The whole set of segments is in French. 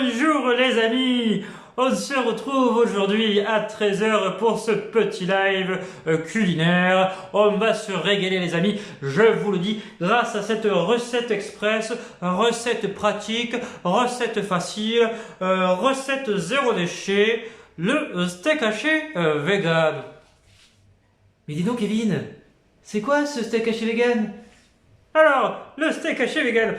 Bonjour les amis, on se retrouve aujourd'hui à 13 h pour ce petit live culinaire. On va se régaler les amis, je vous le dis, grâce à cette recette express, recette pratique, recette facile, recette zéro déchet, le steak haché vegan. Mais dis donc Kevin, c'est quoi ce steak haché vegan? Alors, le steak haché vegan,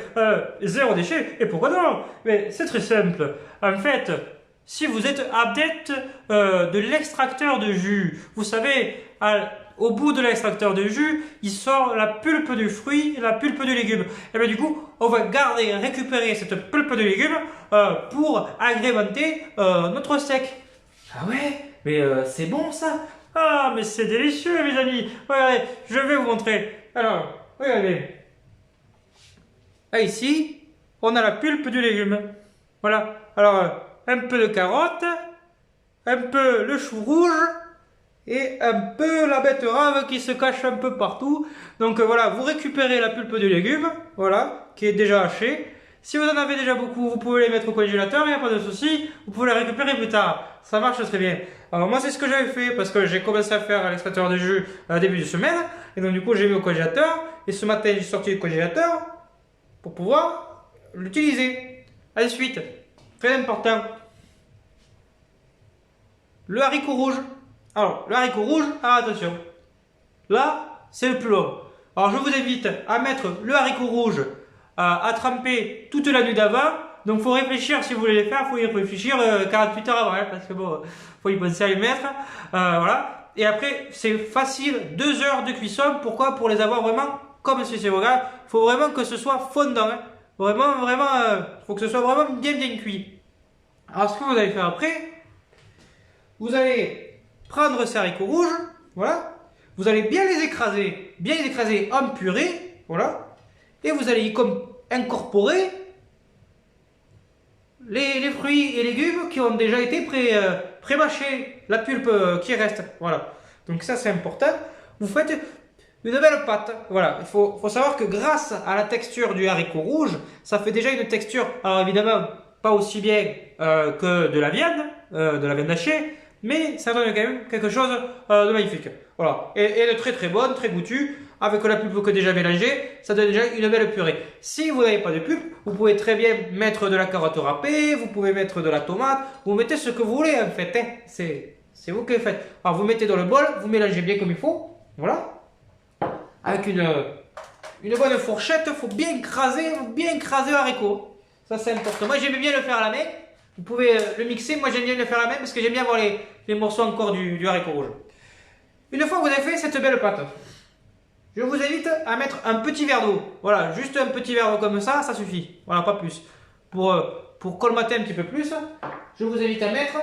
zéro déchet, et pourquoi non? Mais c'est très simple. En fait, si vous êtes adepte de l'extracteur de jus, vous savez, au bout de l'extracteur de jus, il sort la pulpe du fruit et la pulpe du légume. Et bien du coup, on va récupérer cette pulpe de légume pour agrémenter notre steak. Ah ouais? Mais c'est bon ça? Ah, mais c'est délicieux mes amis. Regardez, je vais vous montrer. Alors, regardez. Ah, ici, on a la pulpe du légume. Voilà. Alors, un peu de carotte, un peu le chou rouge et un peu la betterave qui se cache un peu partout. Donc voilà, vous récupérez la pulpe du légume, voilà, qui est déjà hachée. Si vous en avez déjà beaucoup, vous pouvez les mettre au congélateur, il n'y a pas de souci. Vous pouvez les récupérer plus tard. Ça marche très bien. Alors moi, c'est ce que j'avais fait parce que j'ai commencé à faire l'extracteur de jus à début de semaine. Et donc du coup, j'ai mis au congélateur. Et ce matin, j'ai sorti du congélateur pour pouvoir l'utiliser. Ensuite, très important, le haricot rouge. Alors, le haricot rouge, attention, là, c'est le plus long. Alors, je vous invite à mettre le haricot rouge à tremper toute la nuit d'avant. Donc, il faut réfléchir, si vous voulez les faire, il faut y réfléchir 48 heures avant, hein, parce que bon, faut y penser à les mettre. Voilà. Et après, c'est facile, 2 heures de cuisson. Pourquoi? Pour les avoir vraiment comme ceci. Regarde, il faut vraiment que ce soit fondant. Hein. Vraiment, faut que ce soit vraiment bien cuit. Alors, ce que vous allez faire après, vous allez prendre ces haricots rouges, voilà. Vous allez bien les écraser en purée, voilà. Et vous allez y incorporer les fruits et légumes qui ont déjà été pré-mâchés, la pulpe qui reste, voilà. Donc ça c'est important. Vous faites une belle pâte, voilà. Il faut savoir que grâce à la texture du haricot rouge, ça fait déjà une texture, alors évidemment pas aussi bien que de la viande hachée, mais ça donne quand même quelque chose de magnifique. Voilà. Et de très bonne, très goûtu. Avec la pulpe que déjà mélangée, ça donne déjà une belle purée. Si vous n'avez pas de pulpe, vous pouvez très bien mettre de la carotte râpée, vous pouvez mettre de la tomate, vous mettez ce que vous voulez en fait. Hein. C'est vous qui le faites. Alors vous mettez dans le bol, vous mélangez bien comme il faut. Voilà. Avec une bonne fourchette, il faut bien écraser le haricot. Ça c'est important. Moi j'aime bien le faire à la main. Vous pouvez le mixer, moi j'aime bien le faire à la main parce que j'aime bien avoir les morceaux encore du haricot rouge. Une fois que vous avez fait cette belle pâte, je vous invite à mettre un petit verre d'eau. Voilà, juste un petit verre d'eau comme ça suffit. Voilà, pas plus. Pour colmater un petit peu plus, je vous invite à mettre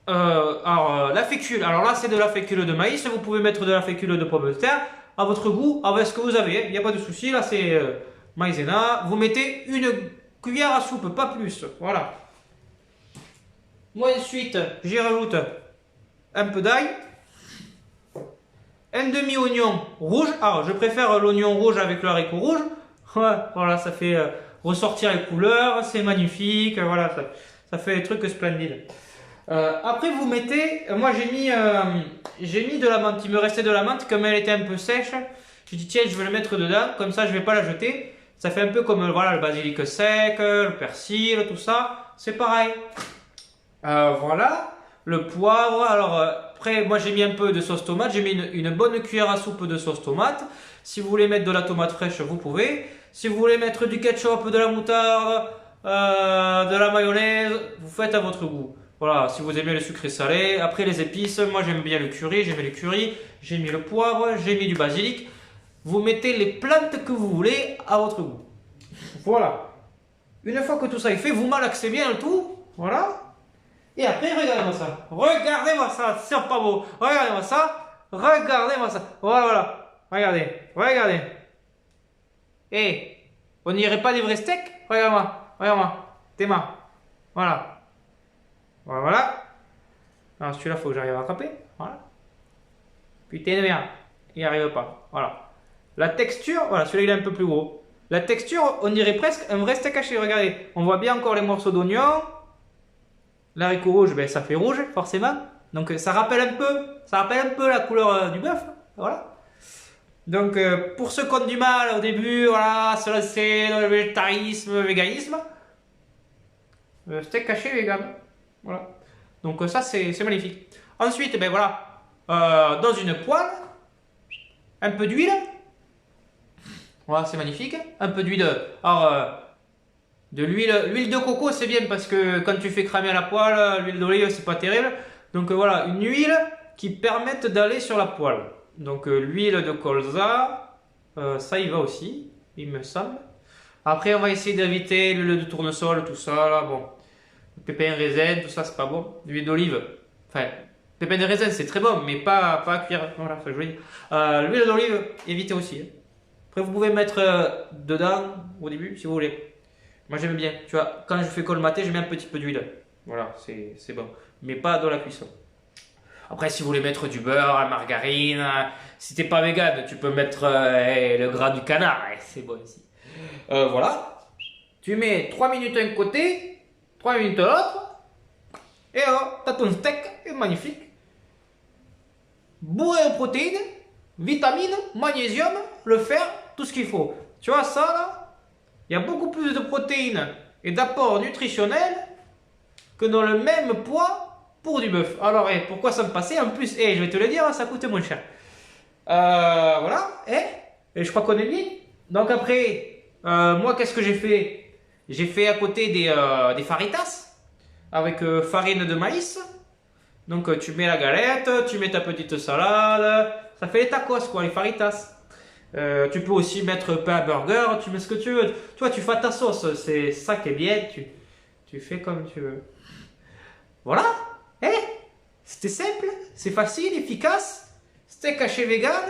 la fécule. Alors là, c'est de la fécule de maïs. Vous pouvez mettre de la fécule de pomme de terre à votre goût, avec ce que vous avez. Il n'y a pas de souci. Là, c'est maïzena. Vous mettez une cuillère à soupe, pas plus. Voilà. Moi, ensuite, j'y rajoute un peu d'ail. Un demi-oignon rouge. Alors, je préfère l'oignon rouge avec le haricot rouge. Ouais, voilà, ça fait ressortir les couleurs. C'est magnifique. Voilà, ça fait des trucs splendides. Après, vous mettez... Moi, j'ai mis de la menthe. Il me restait de la menthe. Comme elle était un peu sèche, j'ai dit, tiens, je vais le mettre dedans. Comme ça, je ne vais pas la jeter. Ça fait un peu comme voilà, le basilic sec, le persil, tout ça. C'est pareil. Voilà. Le poivre. Alors... Après, moi j'ai mis un peu de sauce tomate, j'ai mis une bonne cuillère à soupe de sauce tomate. Si vous voulez mettre de la tomate fraîche, vous pouvez. Si vous voulez mettre du ketchup, de la moutarde, de la mayonnaise, vous faites à votre goût. Voilà, si vous aimez le sucré salé. Après les épices, moi j'aime bien le curry, j'ai mis le curry, j'ai mis le poivre, j'ai mis du basilic. Vous mettez les plantes que vous voulez à votre goût. Voilà. Une fois que tout ça est fait, vous malaxez bien le tout. Voilà. Et après, regardez-moi ça. Regardez-moi ça. C'est pas beau. Regardez-moi ça. Regardez-moi ça. Voilà. Regardez. Et on n'irait pas des vrais steaks? Regarde-moi. Tes mains. Voilà. Alors celui-là, il faut que j'arrive à rattraper. Voilà. Putain de merde. Il n'y arrive pas. Voilà. La texture, voilà, celui-là il est un peu plus gros. La texture, on dirait presque un vrai steak haché. Regardez, on voit bien encore les morceaux d'oignon. L'haricot rouge, ben, ça fait rouge, forcément. Donc ça rappelle un peu la couleur du bœuf. Voilà. Donc pour ceux qui ont du mal au début, voilà, se lancer dans le végétarisme, le véganisme, steak haché vegan. Voilà. Donc ça c'est magnifique. Ensuite, ben voilà, dans une poêle, un peu d'huile. Voilà, c'est magnifique. Un peu d'huile. Alors, de l'huile de coco, c'est bien parce que quand tu fais cramer à la poêle, l'huile d'olive, c'est pas terrible. Donc voilà, une huile qui permette d'aller sur la poêle. Donc l'huile de colza, ça y va aussi, il me semble. Après, on va essayer d'éviter l'huile de tournesol, tout ça, là, bon. Pépins, raisin, tout ça, c'est pas bon. L'huile d'olive, enfin, pépins de raisin, c'est très bon, mais pas à cuire. Voilà, ça que je veux dire. L'huile d'olive, évitez aussi. Hein. Après, vous pouvez mettre dedans au début si vous voulez. Moi, j'aime bien. Tu vois, quand je fais colmater, je mets un petit peu d'huile. Voilà, c'est bon. Mais pas dans la cuisson. Après, si vous voulez mettre du beurre, la margarine, si t'es pas vegan, tu peux mettre le gras du canard. C'est bon aussi. Voilà. Tu mets 3 minutes d'un côté, 3 minutes de l'autre. Et t'as ton steak, c'est magnifique. Bourré en protéines, vitamines, magnésium, le fer, tout ce qu'il faut. Tu vois ça là, il y a beaucoup plus de protéines et d'apports nutritionnels que dans le même poids pour du bœuf. Alors, pourquoi ça me passait? En plus, je vais te le dire, ça coûte moins cher. Voilà, et je crois qu'on est bien. Donc après, moi, qu'est-ce que j'ai fait? J'ai fait à côté des faritas avec farine de maïs. Donc tu mets la galette, tu mets ta petite salade, ça fait les tacos quoi, les faritas. Tu peux aussi mettre pain à burger, tu mets ce que tu veux. Tu vois, tu fais ta sauce, c'est ça qui est bien, tu fais comme tu veux. Voilà, c'était simple, c'est facile, efficace. Steak haché vegan,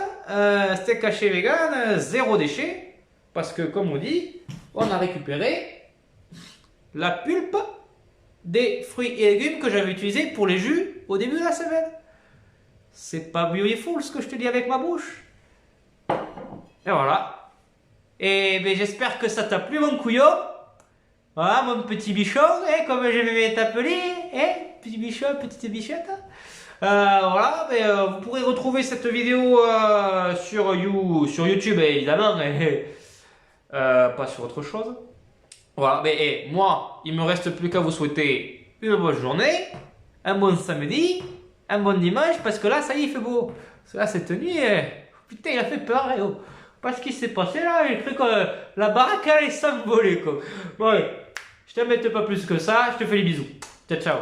zéro déchet. Parce que comme on dit, on a récupéré la pulpe des fruits et légumes que j'avais utilisés pour les jus au début de la semaine. C'est pas beautiful ce que je te dis avec ma bouche. Et voilà. Et ben, j'espère que ça t'a plu mon couillon. Voilà mon petit bichon, comme je vais t'appeler, petit bichon, petite bichette. Voilà, ben, vous pourrez retrouver cette vidéo sur YouTube évidemment, pas sur autre chose. Voilà, mais moi, il me reste plus qu'à vous souhaiter une bonne journée, un bon samedi, un bon dimanche, parce que là, ça y est, il fait beau. Parce que là, cette nuit, putain, il a fait peur, Parce qu'il s'est passé là, j'ai cru que la baraque allait s'envoler, quoi. Bon, allez, je t'embête pas plus que ça, je te fais les bisous. Ciao, ciao.